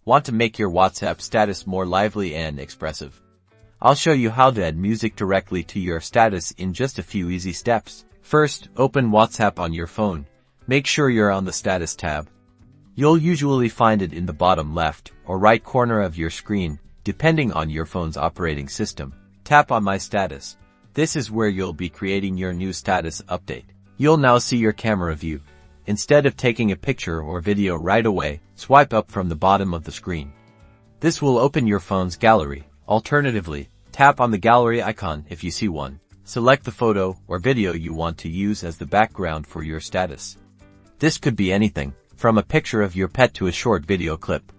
Want to make your WhatsApp status more lively and expressive? I'll show you how to add music directly to your status in just a few easy steps. First, open WhatsApp on your phone. Make sure you're on the Status tab. You'll usually find it in the bottom left or right corner of your screen, depending on your phone's operating system. Tap on My Status. This is where you'll be creating your new status update. You'll now see your camera view. Instead of taking a picture or video right away, swipe up from the bottom of the screen. This will open your phone's gallery. Alternatively, tap on the gallery icon if you see one. Select the photo or video you want to use as the background for your status. This could be anything, from a picture of your pet to a short video clip.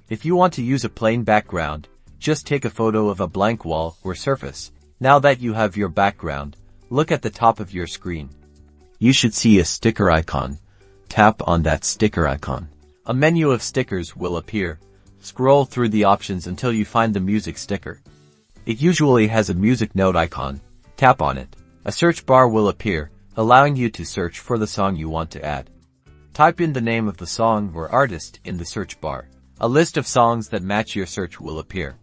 If you want to use a plain background, just take a photo of a blank wall or surface. Now that you have your background, look at the top of your screen. You should see a sticker icon. Tap on that sticker icon. A menu of stickers will appear. Scroll through the options until you find the music sticker. It usually has a music note icon. Tap on it. A search bar will appear, allowing you to search for the song you want to add. Type in the name of the song or artist in the search bar. A list of songs that match your search will appear.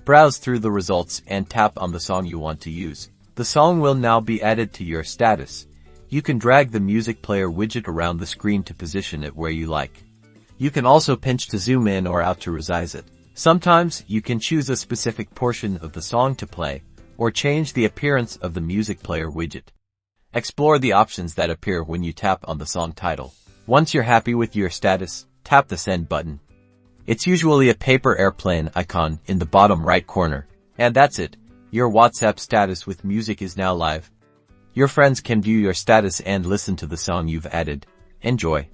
Browse through the results and tap on the song you want to use. The song will now be added to your status. You can drag the music player widget around the screen to position it where you like. You can also pinch to zoom in or out to resize it. Sometimes you can choose a specific portion of the song to play, or change the appearance of the music player widget. Explore the options that appear when you tap on the song title. Once you're happy with your status, tap the Send button. It's usually a paper airplane icon in the bottom right corner. And that's it. Your WhatsApp status with music is now live. Your friends can view your status and listen to the song you've added. Enjoy.